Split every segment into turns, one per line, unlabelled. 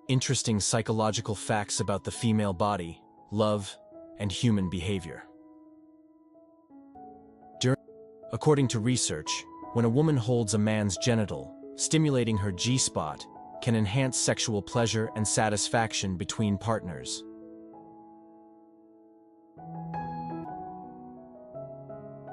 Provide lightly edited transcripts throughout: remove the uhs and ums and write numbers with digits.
interesting psychological facts about the female body, love, and human behavior. According to research, when a woman holds a man's genital, stimulating her G-spot can enhance sexual pleasure and satisfaction between partners.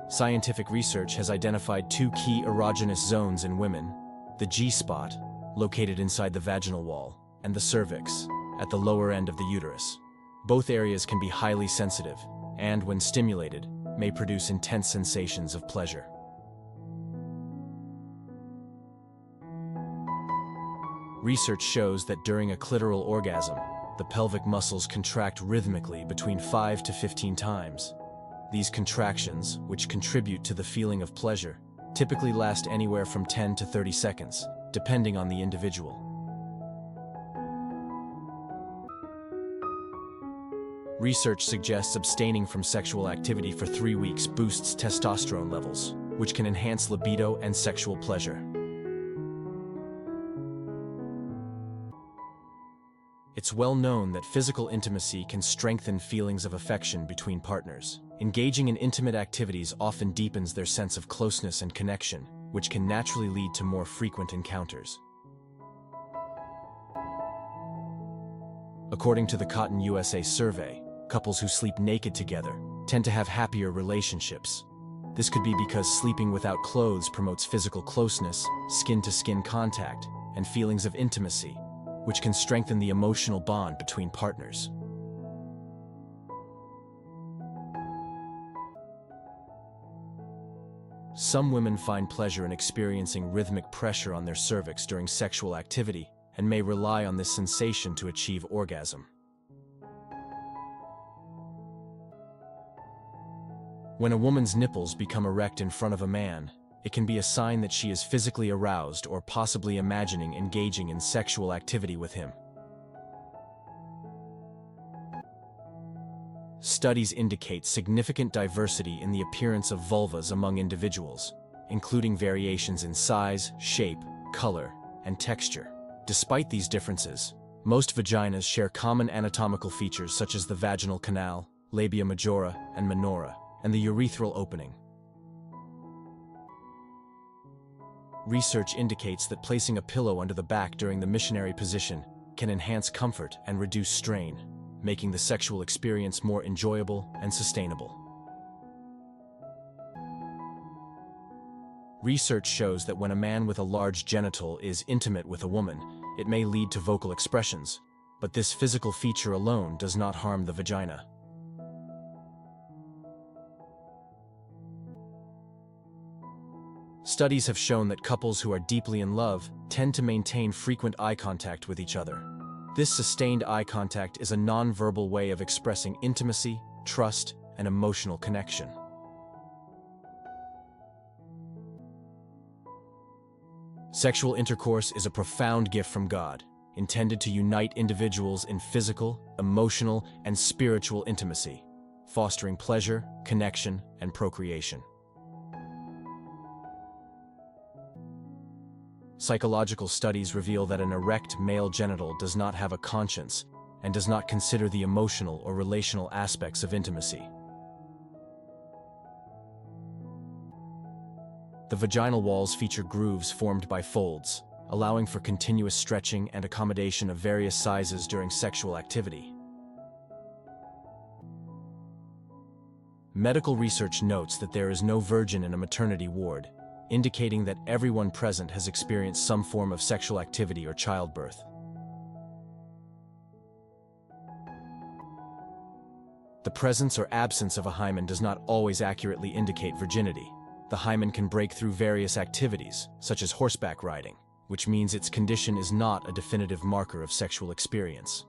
Scientific research has identified two key erogenous zones in women: the G-spot, located inside the vaginal wall, and the cervix, at the lower end of the uterus. Both areas can be highly sensitive and, when stimulated, may produce intense sensations of pleasure. Research shows that during a clitoral orgasm, the pelvic muscles contract rhythmically between 5 to 15 times. These contractions, which contribute to the feeling of pleasure, typically last anywhere from 10 to 30 seconds, depending on the individual. Research suggests abstaining from sexual activity for 3 weeks boosts testosterone levels, which can enhance libido and sexual pleasure. It's well known that physical intimacy can strengthen feelings of affection between partners. Engaging in intimate activities often deepens their sense of closeness and connection, which can naturally lead to more frequent encounters. According to the Cotton USA survey, couples who sleep naked together tend to have happier relationships. This could be because sleeping without clothes promotes physical closeness, skin-to-skin contact, and feelings of intimacy, which can strengthen the emotional bond between partners. Some women find pleasure in experiencing rhythmic pressure on their cervix during sexual activity and may rely on this sensation to achieve orgasm. When a woman's nipples become erect in front of a man, it can be a sign that she is physically aroused or possibly imagining engaging in sexual activity with him. Studies indicate significant diversity in the appearance of vulvas among individuals, including variations in size, shape, color, and texture. Despite these differences, most vaginas share common anatomical features such as the vaginal canal, labia majora and minora, and the urethral opening. Research indicates that placing a pillow under the back during the missionary position can enhance comfort and reduce strain, making the sexual experience more enjoyable and sustainable. Research shows that when a man with a large genital is intimate with a woman, it may lead to vocal expressions, but this physical feature alone does not harm the vagina. Studies have shown that couples who are deeply in love tend to maintain frequent eye contact with each other. This sustained eye contact is a non-verbal way of expressing intimacy, trust, and emotional connection. Sexual intercourse is a profound gift from God, intended to unite individuals in physical, emotional, and spiritual intimacy, fostering pleasure, connection, and procreation. Psychological studies reveal that an erect male genital does not have a conscience and does not consider the emotional or relational aspects of intimacy. The vaginal walls feature grooves formed by folds, allowing for continuous stretching and accommodation of various sizes during sexual activity. Medical research notes that there is no virgin in a maternity ward, indicating that everyone present has experienced some form of sexual activity or childbirth. The presence or absence of a hymen does not always accurately indicate virginity. The hymen can break through various activities, such as horseback riding, which means its condition is not a definitive marker of sexual experience.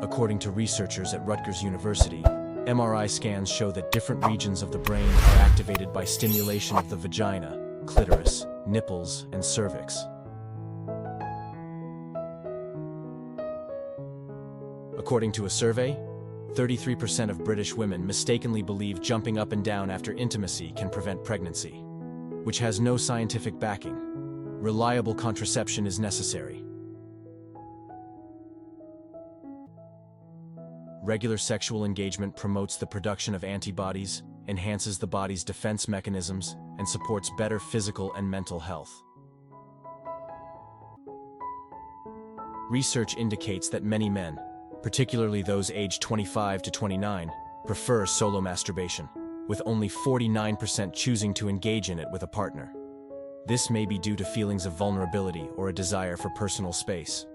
According to researchers at Rutgers University, MRI scans show that different regions of the brain are activated by stimulation of the vagina, clitoris, nipples, and cervix. According to a survey, 33% of British women mistakenly believe jumping up and down after intimacy can prevent pregnancy, which has no scientific backing. Reliable contraception is necessary. Regular sexual engagement promotes the production of antibodies, enhances the body's defense mechanisms, and supports better physical and mental health. Research indicates that many men, particularly those aged 25 to 29, prefer solo masturbation, with only 49% choosing to engage in it with a partner. This may be due to feelings of vulnerability or a desire for personal space.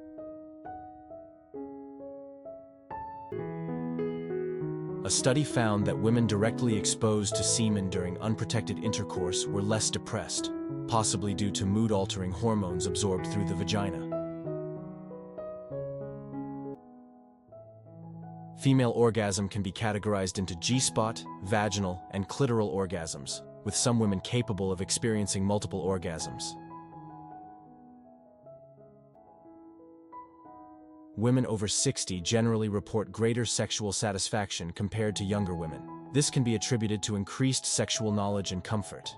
A study found that women directly exposed to semen during unprotected intercourse were less depressed, possibly due to mood-altering hormones absorbed through the vagina. Female orgasm can be categorized into G-spot, vaginal, and clitoral orgasms, with some women capable of experiencing multiple orgasms. Women over 60 generally report greater sexual satisfaction compared to younger women. This can be attributed to increased sexual knowledge and comfort.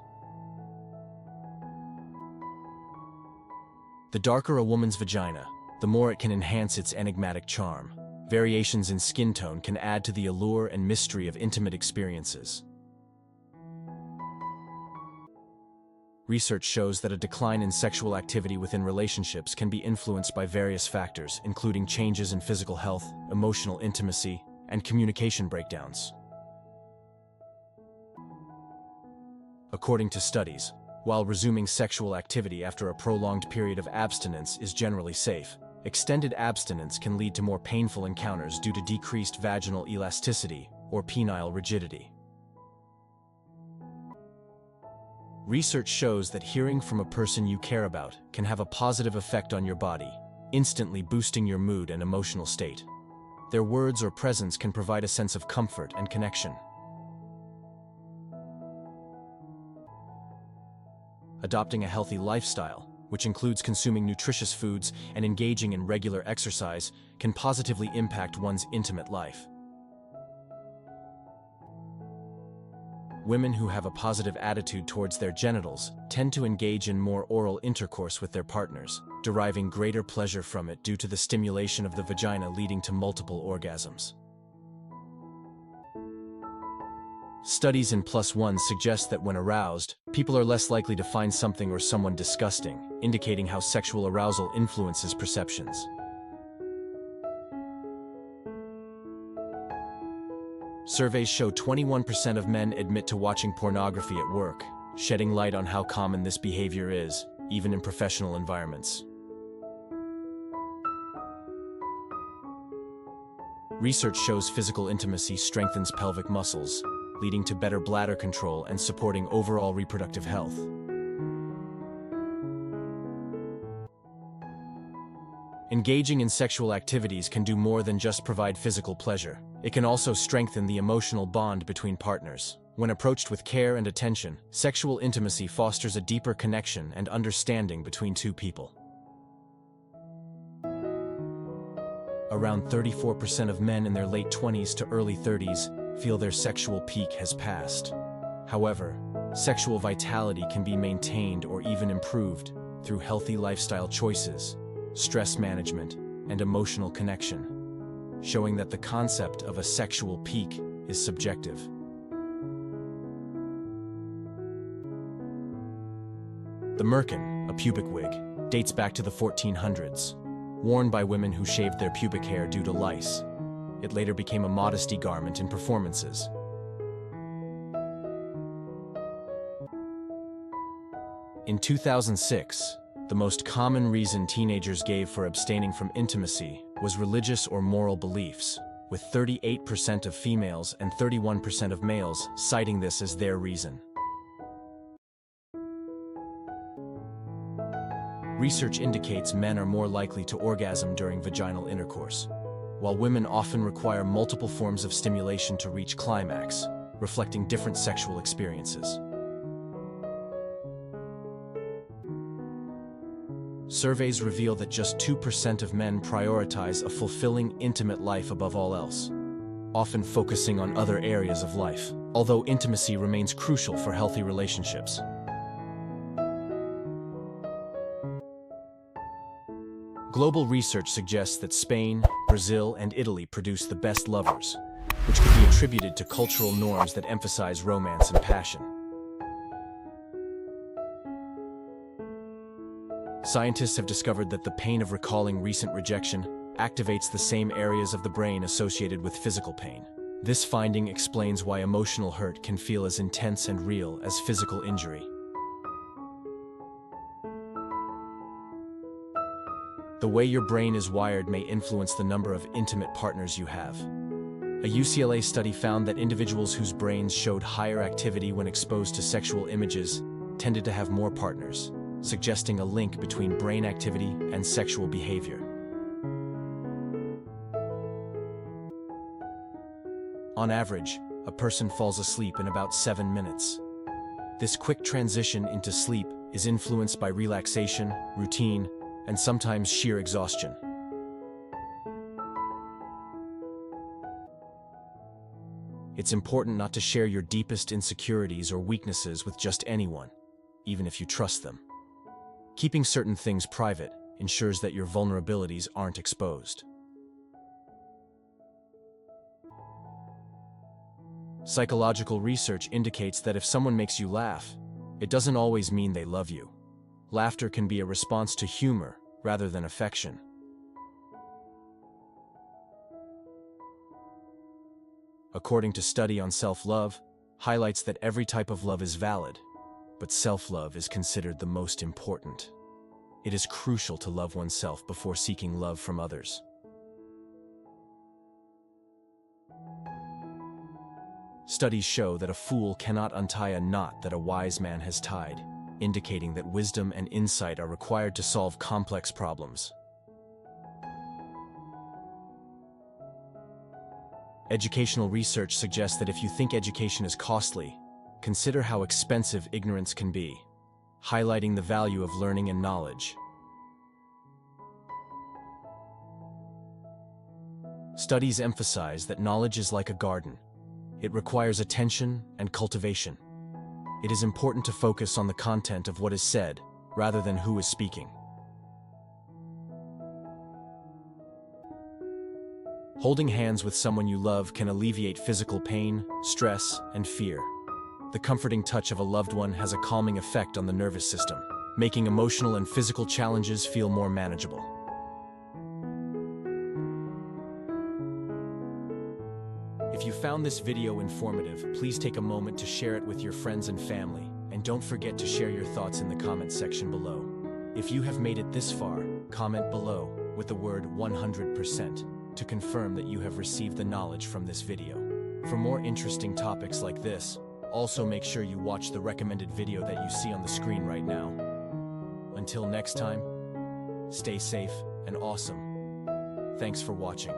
The darker a woman's vagina, the more it can enhance its enigmatic charm. Variations in skin tone can add to the allure and mystery of intimate experiences. Research shows that a decline in sexual activity within relationships can be influenced by various factors, including changes in physical health, emotional intimacy, and communication breakdowns. According to studies, while resuming sexual activity after a prolonged period of abstinence is generally safe, extended abstinence can lead to more painful encounters due to decreased vaginal elasticity or penile rigidity. Research shows that hearing from a person you care about can have a positive effect on your body, instantly boosting your mood and emotional state. Their words or presence can provide a sense of comfort and connection. Adopting a healthy lifestyle, which includes consuming nutritious foods and engaging in regular exercise, can positively impact one's intimate life. Women who have a positive attitude towards their genitals tend to engage in more oral intercourse with their partners, deriving greater pleasure from it due to the stimulation of the vagina leading to multiple orgasms. Studies in +1 suggest that when aroused, people are less likely to find something or someone disgusting, indicating how sexual arousal influences perceptions. Surveys show 21% of men admit to watching pornography at work, shedding light on how common this behavior is, even in professional environments. Research shows physical intimacy strengthens pelvic muscles, leading to better bladder control and supporting overall reproductive health. Engaging in sexual activities can do more than just provide physical pleasure. It can also strengthen the emotional bond between partners. When approached with care and attention, sexual intimacy fosters a deeper connection and understanding between two people. Around 34% of men in their late 20s to early 30s feel their sexual peak has passed. However, sexual vitality can be maintained or even improved through healthy lifestyle choices, stress management, and emotional connection, showing that the concept of a sexual peak is subjective. The merkin, a pubic wig, dates back to the 1400s, worn by women who shaved their pubic hair due to lice. It later became a modesty garment in performances. In 2006, the most common reason teenagers gave for abstaining from intimacy was religious or moral beliefs, with 38% of females and 31% of males citing this as their reason. Research indicates men are more likely to orgasm during vaginal intercourse, while women often require multiple forms of stimulation to reach climax, reflecting different sexual experiences. Surveys reveal that just 2% of men prioritize a fulfilling, intimate life above all else, often focusing on other areas of life, although intimacy remains crucial for healthy relationships. Global research suggests that Spain, Brazil, and Italy produce the best lovers, which could be attributed to cultural norms that emphasize romance and passion. Scientists have discovered that the pain of recalling recent rejection activates the same areas of the brain associated with physical pain. This finding explains why emotional hurt can feel as intense and real as physical injury. The way your brain is wired may influence the number of intimate partners you have. A UCLA study found that individuals whose brains showed higher activity when exposed to sexual images tended to have more partners, suggesting a link between brain activity and sexual behavior. On average, a person falls asleep in about 7 minutes. This quick transition into sleep is influenced by relaxation, routine, and sometimes sheer exhaustion. It's important not to share your deepest insecurities or weaknesses with just anyone, even if you trust them. Keeping certain things private ensures that your vulnerabilities aren't exposed. Psychological research indicates that if someone makes you laugh, it doesn't always mean they love you. Laughter can be a response to humor rather than affection. According to study on self-love, highlights that every type of love is valid, but self-love is considered the most important. It is crucial to love oneself before seeking love from others. Studies show that a fool cannot untie a knot that a wise man has tied, indicating that wisdom and insight are required to solve complex problems. Educational research suggests that if you think education is costly, consider how expensive ignorance can be, highlighting the value of learning and knowledge. Studies emphasize that knowledge is like a garden. It requires attention and cultivation. It is important to focus on the content of what is said, rather than who is speaking. Holding hands with someone you love can alleviate physical pain, stress, and fear. The comforting touch of a loved one has a calming effect on the nervous system, making emotional and physical challenges feel more manageable. If you found this video informative, please take a moment to share it with your friends and family, and don't forget to share your thoughts in the comment section below. If you have made it this far, comment below with the word 100% to confirm that you have received the knowledge from this video. For more interesting topics like this, also make sure you watch the recommended video that you see on the screen right now. Until next time, stay safe and awesome. Thanks for watching.